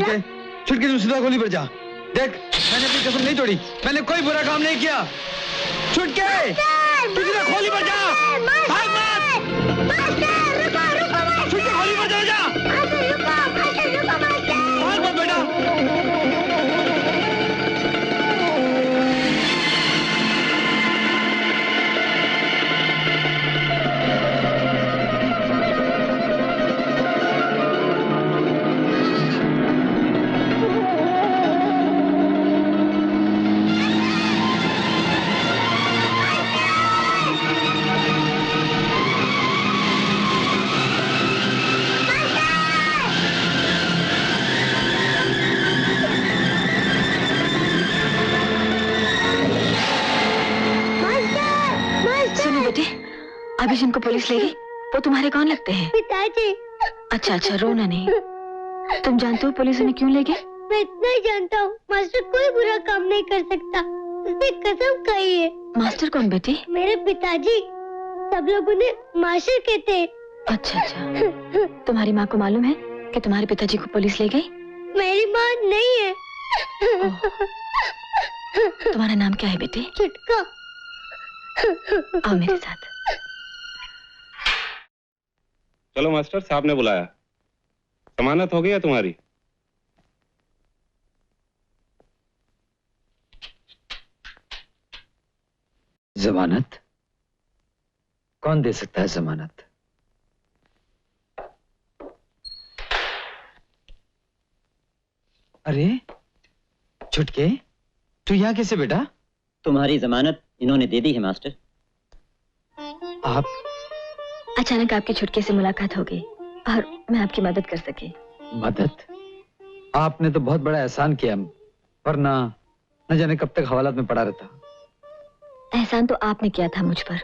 छुटके तू सीधा गोली पर जा। देख मैंने अपनी कसम नहीं तोड़ी, मैंने कोई बुरा काम नहीं किया। छुटके तू सीधा गोली पर जा, भाग मत। छुटके गोली पर जा, भाग मत बेटा। अभी जिनको पुलिस ले गई वो तुम्हारे कौन लगते हैं? पिताजी। अच्छा अच्छा, रोना नहीं। तुम जानते हो पुलिस उन्हें क्यों ले गई? मैं इतना ही जानता हूँ, मास्टर कोई बुरा काम नहीं कर सकता, उसने कसम खाई है। मास्टर कौन बेटी? मेरे पिताजी। सब लोग उन्हें मास्टर कहते हैं। अच्छा अच्छा, तुम्हारी माँ को मालूम है कि तुम्हारे पिताजी को पुलिस ले गई? मेरी माँ नहीं है। तुम्हारा नाम क्या है बेटी? छुटका। आओ मेरे साथ। चलो मास्टर साहब ने बुलाया, जमानत हो गई तुम्हारी। जमानत? कौन दे सकता है जमानत? अरे छुटके, तू यहाँ कैसे बेटा? तुम्हारी जमानत इन्होंने दे दी है मास्टर। आप? अचानक आपके छुटके से मुलाकात हो गई और मैं आपकी मदद कर सकी। मदद? आपने तो बहुत बड़ा एहसान किया, वरना न जाने कब तक हवालात में पड़ा रहता। एहसान तो आपने किया था मुझ पर,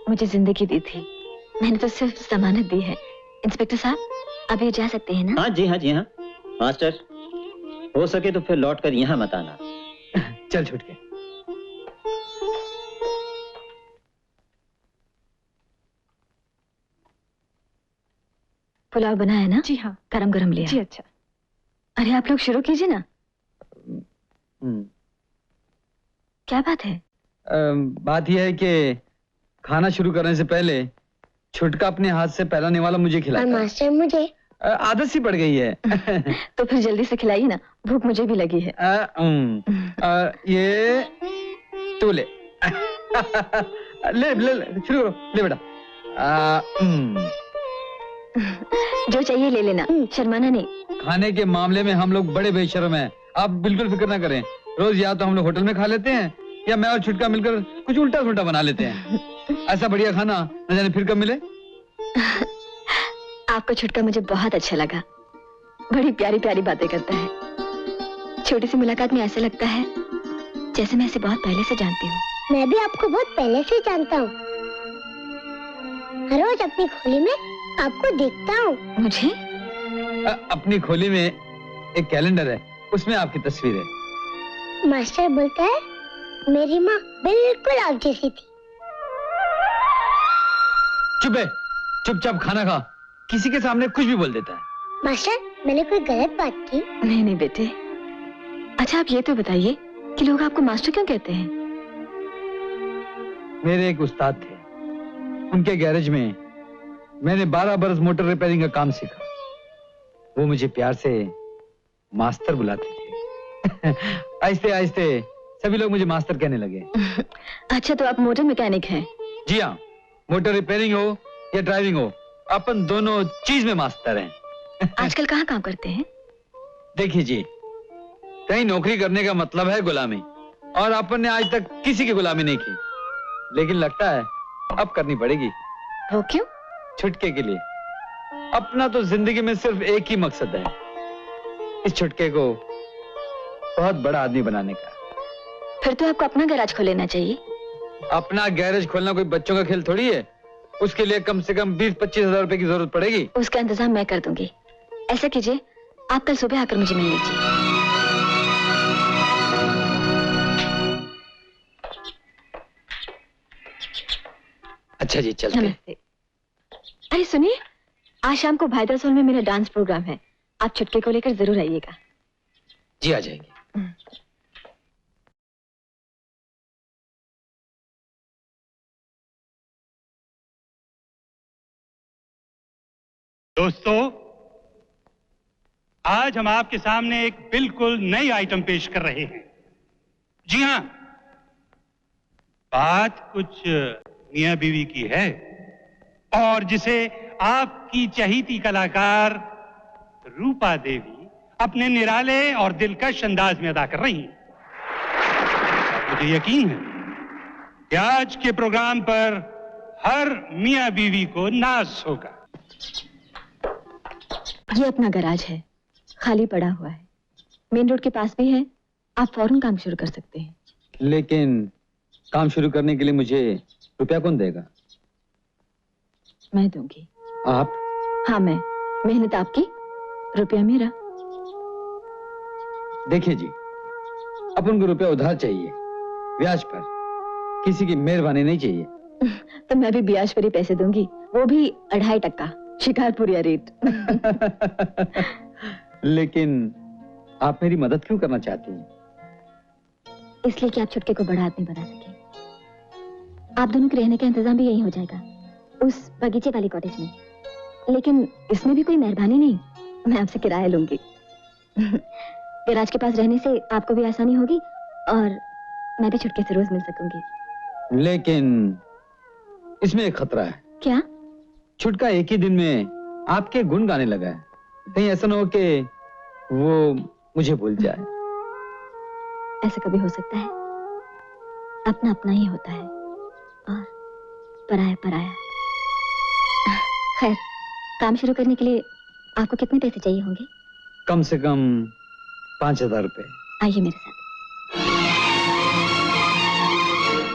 मुझे जिंदगी दी थी, मैंने तो सिर्फ जमानत दी है। इंस्पेक्टर साहब अभी जा सकते हैं ना? हाँ जी हाँ जी हाँ। मास्टर हो सके तो फिर लौट कर यहाँ मत आना। चल छुटके। पुलाव बना है ना? जी हाँ। गरम गरम लिया। जी अच्छा। अरे आप लोग शुरू कीजिए ना। क्या बात है? बात यह है कि खाना शुरू करने से पहले छुटका अपने हाथ से पहलाने वाला मुझे खिलाता। मास्टर मुझे आदत सी पड़ गई है। तो फिर जल्दी से खिलाइए ना, भूख मुझे भी लगी है। ये तू ले। ले ले शुरू करो, ले बेटा। जो चाहिए ले लेना, शर्माना नहीं। खाने के मामले में हम लोग बड़े बेशर्म हैं, आप बिल्कुल फिक्र ना करें। रोज या तो हम लोग होटल में खा लेते हैं या मैं और छुटका मिलकर कुछ उल्टा सुल्टा बना लेते हैं। ऐसा बढ़िया खाना न जाने फिर कब मिले। आपका छुटका मुझे बहुत अच्छा लगा, बड़ी प्यारी प्यारी बातें करता है। छोटी सी मुलाकात में ऐसा लगता है जैसे मैं इसे बहुत पहले से जानती हूँ। मैं भी आपको बहुत पहले से जानता हूँ, हर रोज अपनी खोली में आपको देखता हूँ। मुझे? अपनी खोली में एक कैलेंडर है, उसमें आपकी तस्वीर है। मास्टर बोलता है मेरी माँ बिल्कुल आप जैसी थी। चुप है, चुपचाप खाना खा, किसी के सामने कुछ भी बोल देता है। मास्टर मैंने कोई गलत बात की? नहीं नहीं बेटे। अच्छा आप ये तो बताइए कि लोग आपको मास्टर क्यों कहते हैं? मेरे एक उस्ताद थे, उनके गैरेज में मैंने 12 बरस मोटर रिपेयरिंग का काम सीखा। वो मुझे प्यार से मास्टर बुलाते थे। आहिस्ते आहिस्ते सभी लोग मुझे मास्टर कहने लगे। अच्छा तो आप मोटर मैकेनिक हैं? जी हाँ, मोटर रिपेयरिंग हो या ड्राइविंग हो, अपन दोनों चीज में मास्टर हैं। आजकल कहाँ काम करते हैं? देखिए जी, कहीं नौकरी करने का मतलब है गुलामी, और अपन ने आज तक किसी की गुलामी नहीं की, लेकिन लगता है अब करनी पड़ेगी। वो क्यों? छुटके के लिए। अपना तो जिंदगी में सिर्फ एक ही मकसद है, इस छुटके को बहुत बड़ा आदमी बनाने का। फिर तो आपको अपना गैराज खोल लेना चाहिए। अपना गैरेज खोलना कोई बच्चों का खेल थोड़ी है, उसके लिए कम से कम 20-25 हजार रुपए की जरूरत पड़ेगी। उसका इंतजाम मैं कर दूंगी। ऐसा कीजिए, आप कल सुबह आकर मुझे मिल लीजिए। अच्छा जी, चलते हैं। नमस्ते। अरे सुनिए, आज शाम को भाईदास हॉल में मेरा डांस प्रोग्राम है, आप छुटके को लेकर जरूर आइएगा। जी आ जाएंगे। दोस्तों, आज हम आपके सामने एक बिल्कुल नई आइटम पेश कर रहे हैं। जी हां, बात कुछ मियां बीवी की है और जिसे आपकी चहीती कलाकार रूपा देवी अपने निराले और दिलकश अंदाज में अदा कर रही हैं। मुझे यकीन है कि आज के प्रोग्राम पर हर मियां बीवी को नाज होगा। ये अपना गैराज है, खाली पड़ा हुआ है, मेन रोड के पास भी है, आप फौरन काम शुरू कर सकते हैं। लेकिन काम शुरू करने के लिए मुझे रुपया कौन देगा? मैं दूंगी। आप? हाँ मैं, मेहनत आपकी, रुपया मेरा। देखिए जी, अपन को रुपया उधार चाहिए, ब्याज पर, किसी की मेहरबानी नहीं चाहिए। तो मैं भी ब्याज पर ही पैसे दूंगी, वो भी 2.5%, शिकारपुरिया रेट। लेकिन आप मेरी मदद क्यों करना चाहती हैं? इसलिए कि आप छुटके को बड़ा आदमी बना सके। आप दोनों के रहने का इंतजाम भी यही हो जाएगा, उस बगीचे वाली कॉटेज में। लेकिन इसमें भी कोई मेहरबानी नहीं, मैं आपसे किराया लूंगी। गैराज के पास रहने से आपको भी आसानी होगी और मैं भी छुटके से रोज मिल सकूंगी। लेकिन इसमें एक खतरा है। क्या? छुटका एक ही दिन में आपके गुण गाने लगा है, कहीं ऐसा ना हो कि वो मुझे भूल जाए। ऐसा कभी हो सकता है? अपना अपना ही होता है और पराया पराया। खैर, काम शुरू करने के लिए आपको कितने पैसे चाहिए होंगे? कम से कम 5,000 रुपए। आइए मेरे साथ।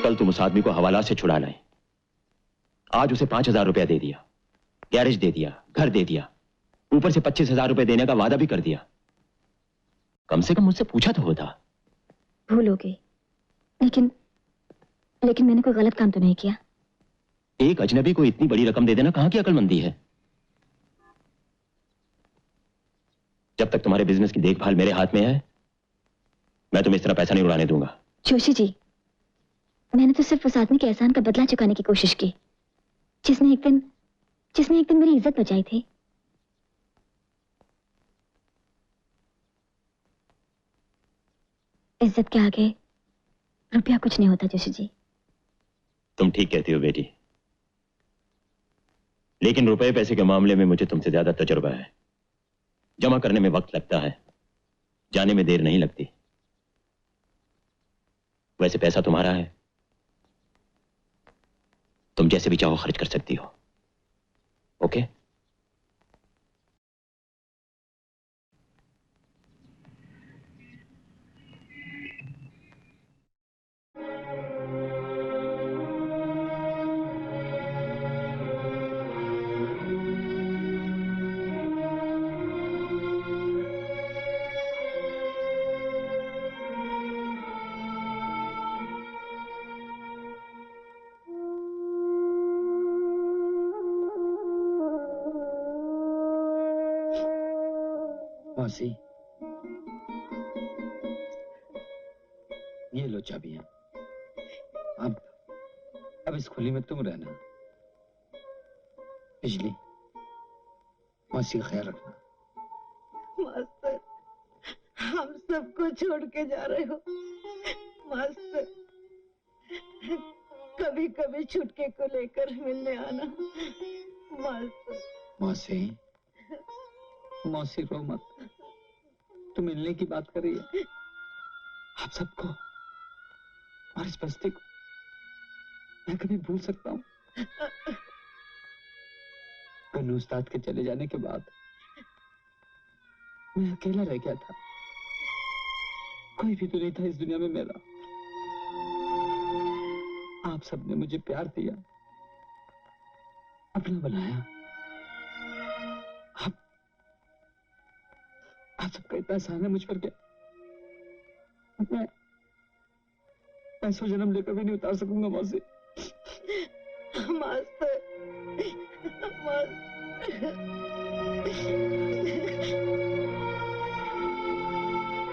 कल तुम उस आदमी को हवाला से छुड़ा लाए, आज उसे 5,000 रुपया दे दिया, गैरेज दे दिया, घर दे दिया, ऊपर से 25,000 रुपए देने का वादा भी कर दिया। कम से कम मुझसे पूछा तो होता। भूल हो गई, लेकिन मैंने कोई गलत काम तो नहीं किया। एक अजनबी को इतनी बड़ी रकम दे देना कहां की अक्लमंदी है? जब तक तुम्हारे बिजनेस की देखभाल मेरे हाथ में है, मैं तुम्हें इस तरह पैसा नहीं उड़ाने दूंगा। जोशी जी, मैंने तो सिर्फ उस आदमी के एहसान का बदला चुकाने की कोशिश की, जिसने एक दिन मेरी इज्जत बचाई थी। इज्जत के आगे रुपया कुछ नहीं होता जोशी जी। तुम ठीक कहती हो बेटी, लेकिन रुपए पैसे के मामले में मुझे तुमसे ज्यादा तजुर्बा है। जमा करने में वक्त लगता है, जाने में देर नहीं लगती। वैसे पैसा तुम्हारा है, तुम जैसे भी चाहो खर्च कर सकती हो। ओके? मौसी, ये लो चाबियां। अब इस खुली में तुम रहना। बिजली, मौसी का ख्याल रखना। मास्टर, हम सबको छोड़ के जा रहे हो। मास्टर, कभी कभी छुटके को लेकर मिलने आना। मास्टर। मौसी, मौसी रो मत, तुम मिलने की बात कर रही है। आप सबको और इस बस्ती को मैं कभी भूल सकता हूँ? गन्नू उस्ताद के चले जाने के बाद मैं अकेला रह गया था, कोई भी तो नहीं था इस दुनिया में मेरा। आप सबने मुझे प्यार दिया, अपना बनाया। आप सबका इतना एहसान है मुझ पर, क्या मैं 100 जन्म लेकर भी नहीं उतार सकूंगा मौसी। मास्टर,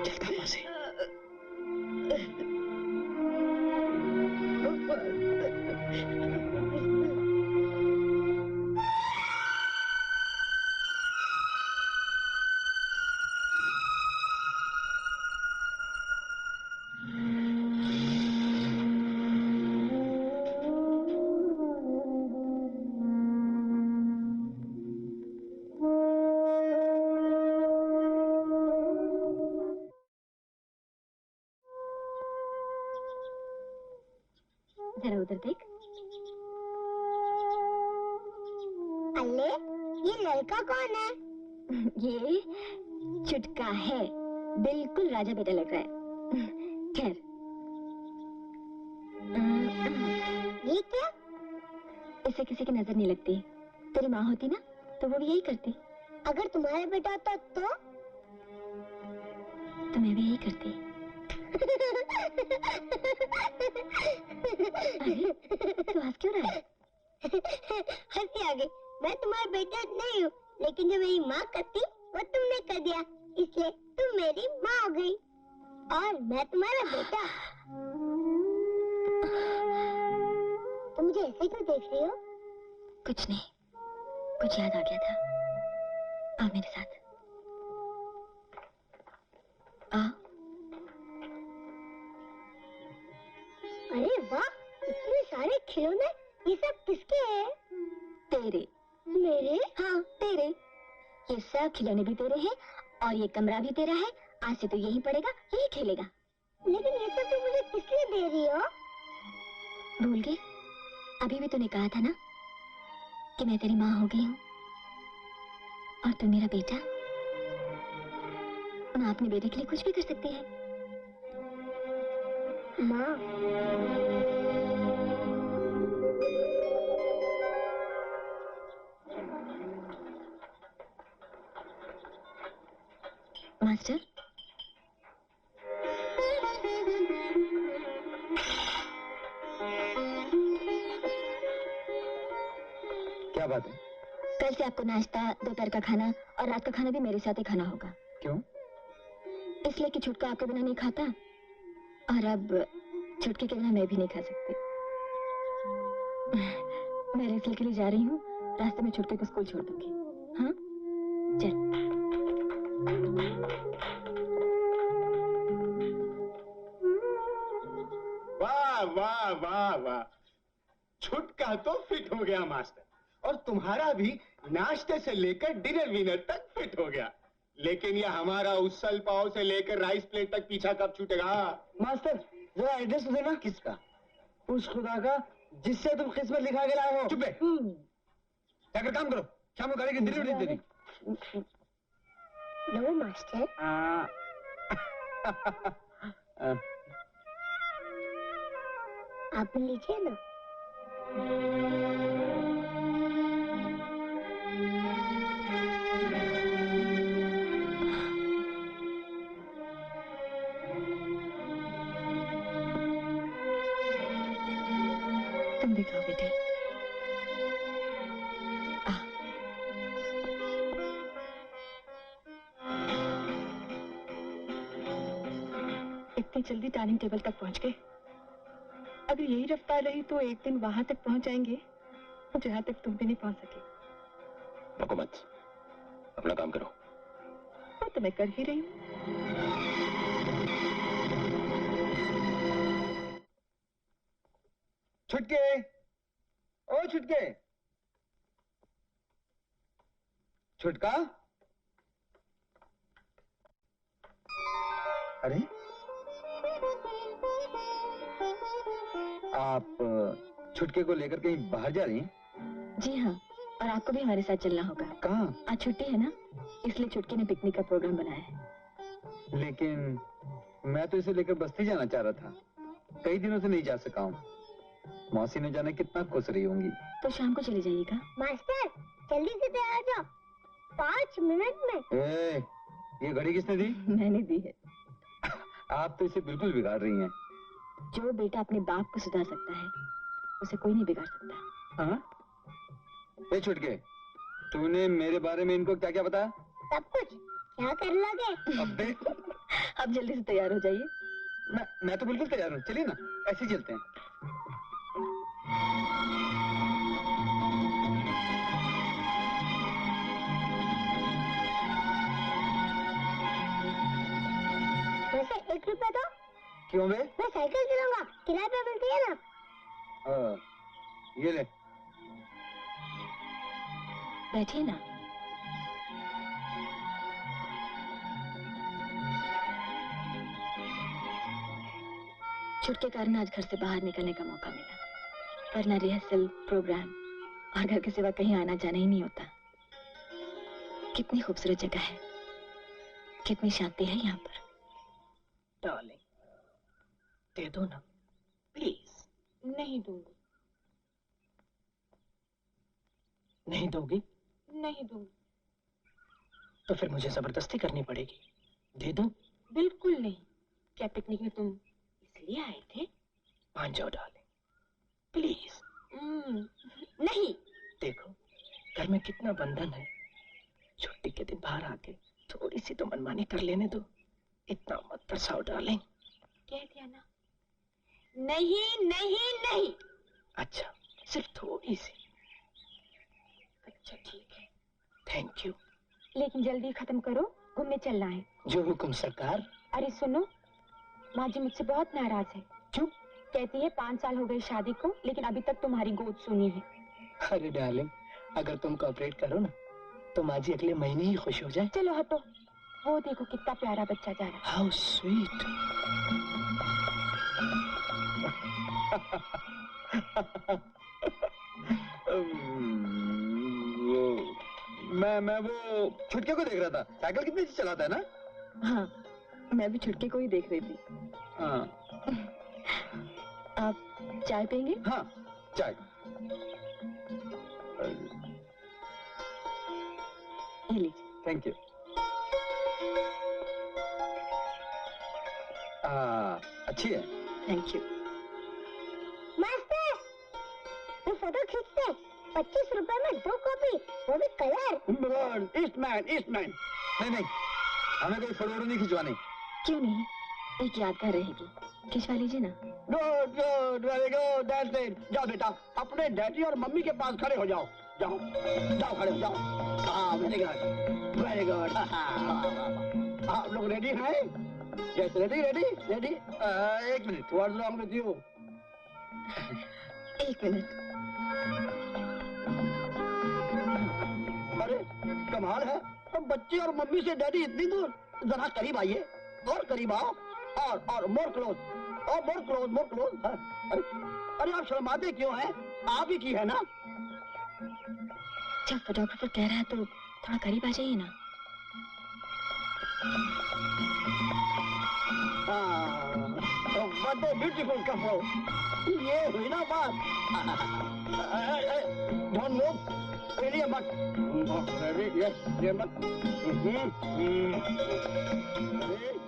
चलता जरा उधर देख। अल्ले, ये लड़का कौन है? ये चुटका है, बिल्कुल राजा बेटा लग रहा है। खैर, ये क्या? इससे किसी की नजर नहीं लगती। तेरी माँ होती ना तो वो भी यही करती। अगर तुम्हारा बेटा होता तो? मैं भी यही करती। अरे, तू हंस क्यों रहा है? हंसी आ गई। मैं तुम्हारा बेटा नहीं हूँ, लेकिन जो मेरी माँ करती वो तुमने कर दिया, इसलिए तुम मेरी माँ हो गई और मैं तुम्हारा बेटा। तुम मुझे ऐसे क्यों देख रही हो? कुछ नहीं, कुछ याद आ गया था। आ मेरे साथ आ। अरे वाह, इतने सारे खिलौने, ये सब किसके हैं? तेरे। मेरे? हाँ, तेरे। ये सब खिलौने भी तेरे हैं और ये कमरा भी तेरा है। आज से तो यही पड़ेगा, यही खेलेगा। लेकिन ये सब तुम मुझे किस लिए दे रही हो? भूल गई? अभी भी तूने कहा था ना कि मैं तेरी माँ हो गई हूँ और तू मेरा बेटा। माँ अपने बेटे के लिए कुछ भी कर सकती है। माँ, मास्टर, क्या बात है? कल से आपको नाश्ता, दोपहर का खाना और रात का खाना भी मेरे साथ ही खाना होगा। क्यों? इसलिए कि छुटका आपके बिना नहीं खाता और अब छुटके के बिना मैं भी नहीं खा सकती। मैं रेसल के लिए जा रही हूँ, रास्ते में छुटके को स्कूल छोड़ दूंगी। हाँ, चल। वाह वाह वाह वाह, छुटका तो फिट हो गया मास्टर, और तुम्हारा भी नाश्ते से लेकर डिनर विनर तक फिट हो गया। लेकिन ये हमारा उसल पाव से लेकर राइस प्लेट तक पीछा कब छूटेगा? मास्टर, जरा एड्रेस तो देना। किसका? उस खुदा का जिससे तुम किस्मत लिखा के लाए हो। चुप है। जाकर काम करो, शाम को गाड़ी की डिलीवरी दे दी। लो मास्टर। आप लीजिए ना। तुम भी खाओ बेटे। इतनी जल्दी डाइनिंग टेबल तक पहुंच गए। अगर यही रफ्तार रही तो एक दिन वहां तक पहुंच जाएंगे जहां तक तुम भी नहीं पहुंच सके। रुको मत, अपना काम करो। वो तो मैं कर ही रही हूँ। छुटके, ओ छुटके, छुटका। अरे, आप छुटके को लेकर कहीं बाहर जा रही हैं? जी हाँ, और आपको भी हमारे साथ चलना होगा। कहाँ? आज छुट्टी है ना, इसलिए छुटके ने पिकनिक का प्रोग्राम बनाया है। लेकिन मैं तो इसे लेकर बस्ती जाना चाह रहा था। कई दिनों से नहीं जा सका हूँ। मौसी ने जाने कितना खुश रही होंगी। तो शाम को चले जाइएगा। मास्टर, जल्दी से तैयार जाओ, 5 मिनट में। ये घड़ी किसने दी? मैंने दी है। आप तो इसे बिल्कुल बिगाड़ रही हैं। जो बेटा अपने बाप को सुधार सकता है उसे कोई नहीं बिगाड़ सकता। हाँ? ए छुटके, तूने मेरे बारे में इनको क्या क्या बताया? सब कुछ। क्या कर लोगे? अबे, अब जल्दी से तैयार हो जाइए। मैं तो बिल्कुल तैयार हूँ। चलिए ना, ऐसे ही चलते हैं। वैसे 1 रुपया दो। क्यों बे? मैं साइकिल चलाऊंगा, किराए पे मिलती है ना। ये ले। बैठिए ना। छुटके कारण आज घर से बाहर निकलने का मौका मिला। वरना रिहर्सल, प्रोग्राम और घर के सिवा कहीं आना जाना ही नहीं होता। कितनी खूबसूरत जगह है, कितनी शांति है यहाँ पर। डार्लिंग, दे दो ना प्लीज। नहीं दूंगी। नहीं दोगी? नहीं दूंगी। तो फिर मुझे जबरदस्ती करनी पड़ेगी। दे दो। बिल्कुल नहीं। क्या पिकनिक में तुम इसलिए आए थे? मान जाओ डार्लिंग, प्लीज। नहीं। देखो, घर में कितना बंधन है। छुट्टी के दिन बाहर आके थोड़ी सी तो मनमानी कर लेने दो। इतना मत तरसाओ डार्लिंग। कह दिया ना। नहीं नहीं नहीं। अच्छा, सिर्फ थोड़ी सी। अच्छा ठीक है। Thank you. लेकिन जल्दी खत्म करो, घूमने चलना है। जो हुक्म सरकार। अरे सुनो, माँ जी मुझसे बहुत नाराज है। क्यों? कहती है 5 साल हो गए शादी को, लेकिन अभी तक तुम्हारी गोद सुनी है। अरे डार्लिंग, अगर तुम कोऑपरेट करो ना तो माँ जी अगले महीने ही खुश हो जाए। चलो हटो, वो देखो कितना प्यारा बच्चा जा रहा है। How sweet. मैं वो छुटके को देख रहा था। साइकिल कितनी अच्छी चलाता है ना। हाँ, मैं भी छुटके को ही देख रही थी। हाँ। आप चाय पियेंगे? हाँ, चाय। ये लीजिए। Thank you. अच्छी है। Thank you. मास्टर, ये फोटो खींचते 25 रुपए में 2 कॉपी, वो भी कलर। ईस्टमैन। नहीं, हमें कोई फोटो नहीं खिंचवानी। क्यों नहीं, एक यादगार रहेगी, खिंचवा लीजिए ना। Good, very good, that's it. जाओ बेटा, अपने डैडी और मम्मी के पास खड़े हो जाओ। जाओ खड़े हो जाओ। हाँ, वेरी गुड। आप लोग रेडी हैं? Yes, ready. एक minute, what's wrong with you? एक मिनट। अरे कमाल है, अब बच्चे और मम्मी से डैडी इतनी दूर। जरा करीब आइए, और करीब आओ, और मोर क्लोज। अरे आप शर्माते क्यों हैं? आप ही की है ना। जब फोटोग्राफर कह रहा है तो थोड़ा करीब आ जाइए ना। What a beautiful couple. ये हुई ना बात। Don't move. Ready मत। Ready, yes, ये मत। Ready?